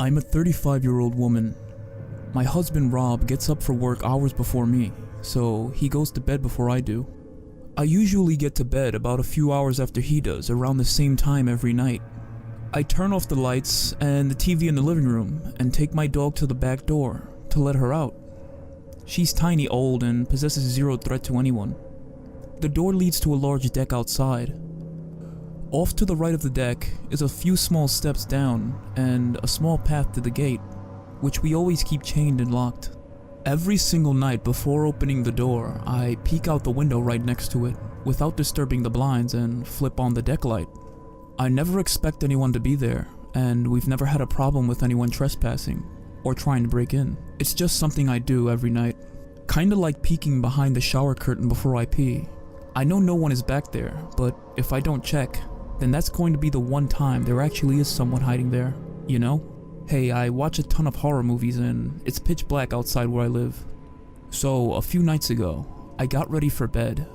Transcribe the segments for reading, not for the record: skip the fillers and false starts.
I'm a 35-year-old woman. My husband Rob gets up for work hours before me, so he goes to bed before I do. I usually get to bed about a few hours after he does, around the same time every night. I turn off the lights and the TV in the living room and take my dog to the back door to let her out. She's tiny, old, and possesses zero threat to anyone. The door leads to a large deck outside. Off to the right of the deck is a few small steps down and a small path to the gate, which we always keep chained and locked. Every single night before opening the door, I peek out the window right next to it without disturbing the blinds and flip on the deck light. I never expect anyone to be there, and we've never had a problem with anyone trespassing or trying to break in. It's just something I do every night. Kinda like peeking behind the shower curtain before I pee. I know no one is back there, but if I don't check, then that's going to be the one time there actually is someone hiding there, you know? Hey, I watch a ton of horror movies and it's pitch black outside where I live. So, a few nights ago, I got ready for bed,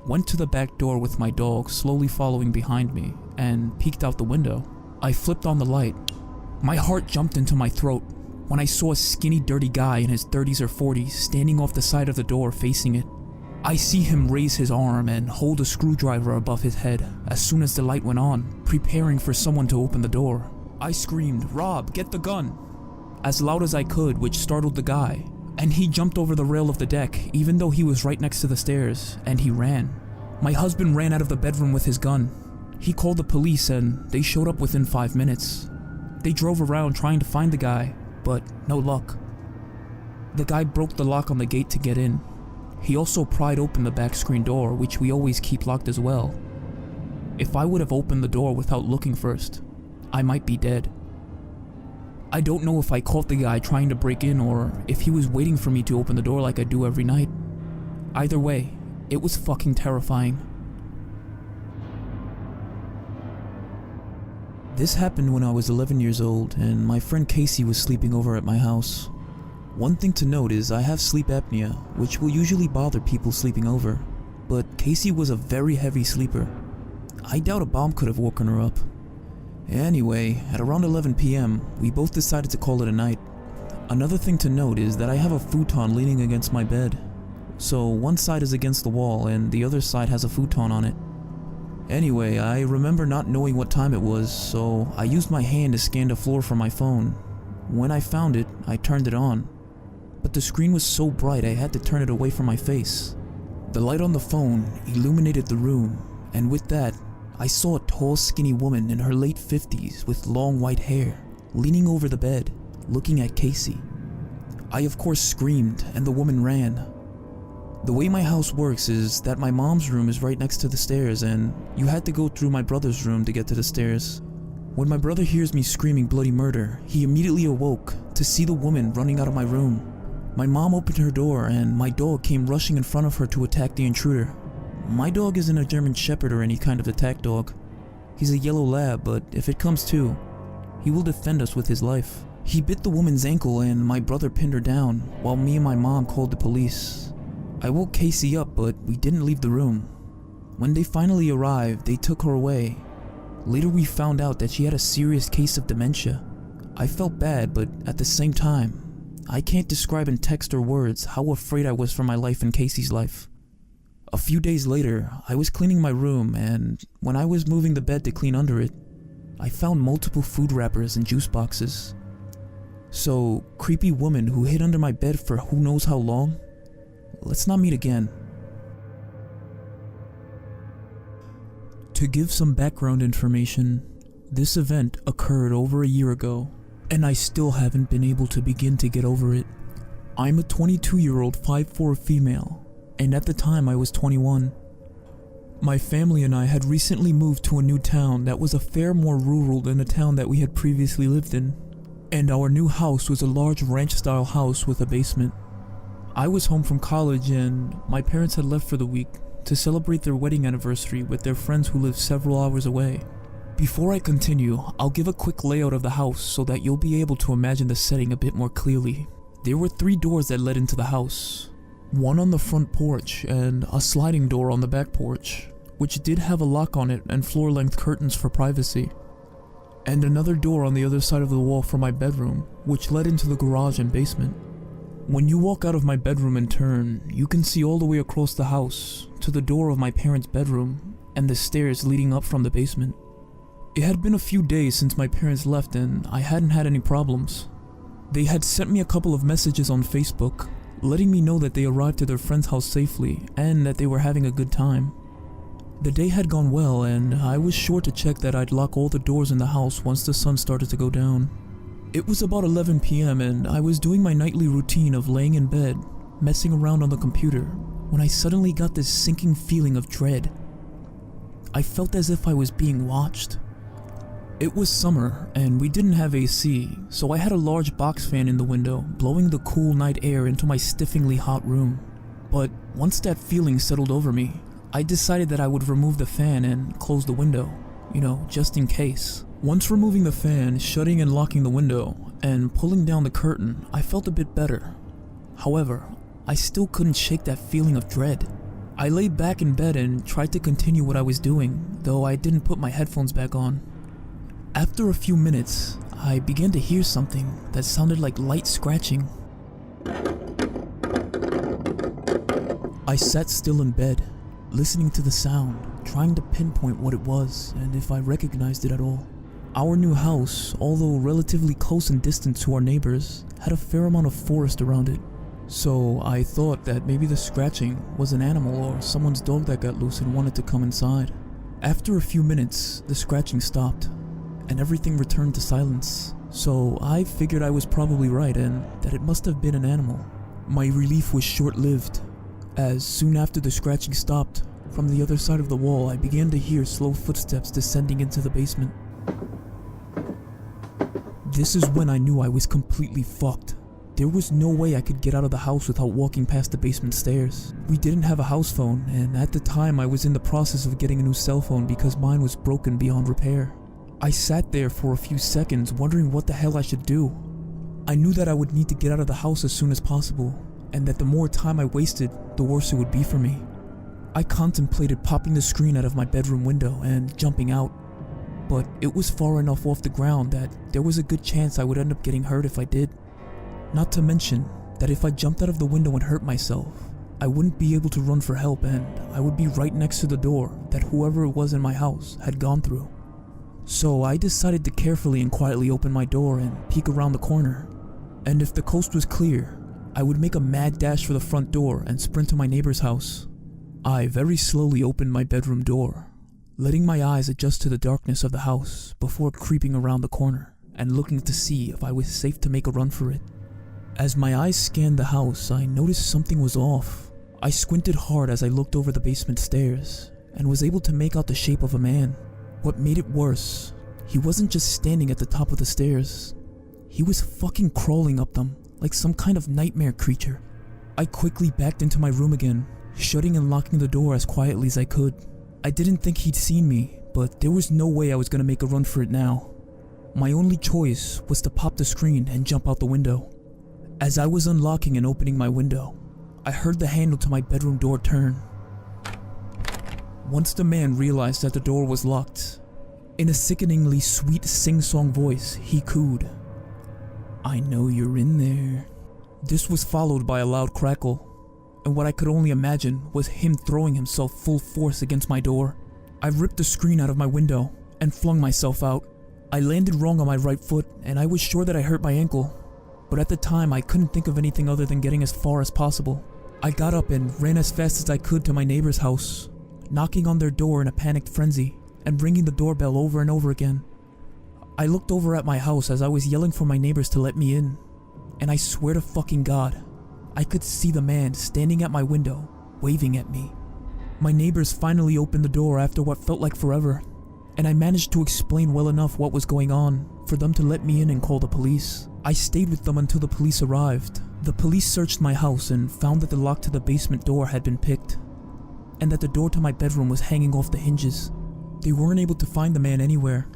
went to the back door with my dog slowly following behind me, and peeked out the window. I flipped on the light. My heart jumped into my throat when I saw a skinny, dirty guy in his 30s or 40s standing off the side of the door facing it. I see him raise his arm and hold a screwdriver above his head as soon as the light went on, preparing for someone to open the door. I screamed, "Rob, get the gun!" as loud as I could, which startled the guy, and he jumped over the rail of the deck even though he was right next to the stairs, and he ran. My husband ran out of the bedroom with his gun. He called the police and they showed up within 5 minutes. They drove around trying to find the guy, but no luck. The guy broke the lock on the gate to get in. He also pried open the back screen door, which we always keep locked as well. If I would have opened the door without looking first, I might be dead. I don't know if I caught the guy trying to break in or if he was waiting for me to open the door like I do every night. Either way, it was fucking terrifying. This happened when I was 11 years old and my friend Casey was sleeping over at my house. One thing to note is I have sleep apnea, which will usually bother people sleeping over, but Casey was a very heavy sleeper. I doubt a bomb could have woken her up. Anyway, at around 11 p.m., we both decided to call it a night. Another thing to note is that I have a futon leaning against my bed. So one side is against the wall and the other side has a futon on it. Anyway, I remember not knowing what time it was, so I used my hand to scan the floor for my phone. When I found it, I turned it on. But the screen was so bright I had to turn it away from my face. The light on the phone illuminated the room, and with that, I saw a tall, skinny woman in her late 50s with long white hair, leaning over the bed, looking at Casey. I of course screamed, and the woman ran. The way my house works is that my mom's room is right next to the stairs, and you had to go through my brother's room to get to the stairs. When my brother hears me screaming bloody murder, he immediately awoke to see the woman running out of my room. My mom opened her door, and my dog came rushing in front of her to attack the intruder. My dog isn't a German Shepherd or any kind of attack dog. He's a yellow lab, but if it comes to, he will defend us with his life. He bit the woman's ankle and my brother pinned her down, while me and my mom called the police. I woke Casey up, but we didn't leave the room. When they finally arrived, they took her away. Later we found out that she had a serious case of dementia. I felt bad, but at the same time, I can't describe in text or words how afraid I was for my life and Casey's life. A few days later, I was cleaning my room, and when I was moving the bed to clean under it, I found multiple food wrappers and juice boxes. So, creepy woman who hid under my bed for who knows how long? Let's not meet again. To give some background information, this event occurred over a year ago, and I still haven't been able to begin to get over it. I'm a 22-year-old 5'4" female, and at the time I was 21. My family and I had recently moved to a new town that was a fair more rural than the town that we had previously lived in, and our new house was a large ranch-style house with a basement. I was home from college and my parents had left for the week to celebrate their wedding anniversary with their friends who lived several hours away. Before I continue, I'll give a quick layout of the house so that you'll be able to imagine the setting a bit more clearly. There were 3 doors that led into the house. One on the front porch and a sliding door on the back porch, which did have a lock on it and floor-length curtains for privacy. and another door on the other side of the wall from my bedroom, which led into the garage and basement. When you walk out of my bedroom and turn, you can see all the way across the house to the door of my parents' bedroom and the stairs leading up from the basement. It had been a few days since my parents left and I hadn't had any problems. They had sent me a couple of messages on Facebook, letting me know that they arrived at their friend's house safely and that they were having a good time. The day had gone well and I was sure to check that I'd lock all the doors in the house once the sun started to go down. It was about 11 p.m. and I was doing my nightly routine of laying in bed, messing around on the computer, when I suddenly got this sinking feeling of dread. I felt as if I was being watched. It was summer and we didn't have AC, so I had a large box fan in the window, blowing the cool night air into my stiffingly hot room. But once that feeling settled over me, I decided that I would remove the fan and close the window, just in case. Once removing the fan, shutting and locking the window, and pulling down the curtain, I felt a bit better. However, I still couldn't shake that feeling of dread. I lay back in bed and tried to continue what I was doing, though I didn't put my headphones back on. After a few minutes, I began to hear something that sounded like light scratching. I sat still in bed, listening to the sound, trying to pinpoint what it was and if I recognized it at all. Our new house, although relatively close in distance to our neighbors, had a fair amount of forest around it. So I thought that maybe the scratching was an animal or someone's dog that got loose and wanted to come inside. After a few minutes, the scratching stopped, and everything returned to silence. So I figured I was probably right and that it must have been an animal. My relief was short-lived, as soon after the scratching stopped, from the other side of the wall I began to hear slow footsteps descending into the basement. This is when I knew I was completely fucked. There was no way I could get out of the house without walking past the basement stairs. We didn't have a house phone, and at the time I was in the process of getting a new cell phone because mine was broken beyond repair. I sat there for a few seconds wondering what the hell I should do. I knew that I would need to get out of the house as soon as possible, and that the more time I wasted, the worse it would be for me. I contemplated popping the screen out of my bedroom window and jumping out, but it was far enough off the ground that there was a good chance I would end up getting hurt if I did. Not to mention that if I jumped out of the window and hurt myself, I wouldn't be able to run for help and I would be right next to the door that whoever it was in my house had gone through. So I decided to carefully and quietly open my door and peek around the corner. And if the coast was clear, I would make a mad dash for the front door and sprint to my neighbor's house. I very slowly opened my bedroom door, letting my eyes adjust to the darkness of the house before creeping around the corner and looking to see if I was safe to make a run for it. As my eyes scanned the house, I noticed something was off. I squinted hard as I looked over the basement stairs and was able to make out the shape of a man. What made it worse, he wasn't just standing at the top of the stairs. He was fucking crawling up them like some kind of nightmare creature. I quickly backed into my room again, shutting and locking the door as quietly as I could. I didn't think he'd seen me, but there was no way I was gonna make a run for it now. My only choice was to pop the screen and jump out the window. As I was unlocking and opening my window, I heard the handle to my bedroom door turn. Once the man realized that the door was locked, in a sickeningly sweet sing-song voice, he cooed, "I know you're in there." This was followed by a loud crackle, and what I could only imagine was him throwing himself full force against my door. I ripped the screen out of my window and flung myself out. I landed wrong on my right foot and I was sure that I hurt my ankle, but at the time I couldn't think of anything other than getting as far as possible. I got up and ran as fast as I could to my neighbor's house, knocking on their door in a panicked frenzy and ringing the doorbell over and over again. I looked over at my house as I was yelling for my neighbors to let me in, and I swear to fucking God, I could see the man standing at my window, waving at me. My neighbors finally opened the door after what felt like forever, and I managed to explain well enough what was going on for them to let me in and call the police. I stayed with them until the police arrived. The police searched my house and found that the lock to the basement door had been picked, and that the door to my bedroom was hanging off the hinges. They weren't able to find the man anywhere,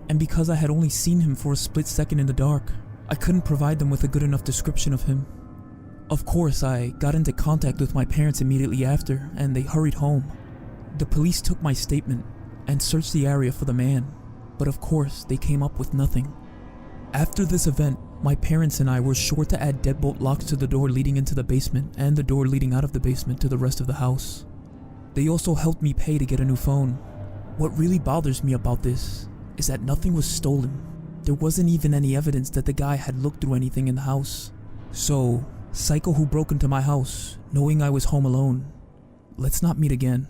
and because I had only seen him for a split second in the dark, I couldn't provide them with a good enough description of him. Of course, I got into contact with my parents immediately after, and they hurried home. The police took my statement and searched the area for the man, but of course they came up with nothing. After this event, my parents and I were sure to add deadbolt locks to the door leading into the basement and the door leading out of the basement to the rest of the house. They also helped me pay to get a new phone. What really bothers me about this is that nothing was stolen. There wasn't even any evidence that the guy had looked through anything in the house. So, psycho who broke into my house, knowing I was home alone, let's not meet again.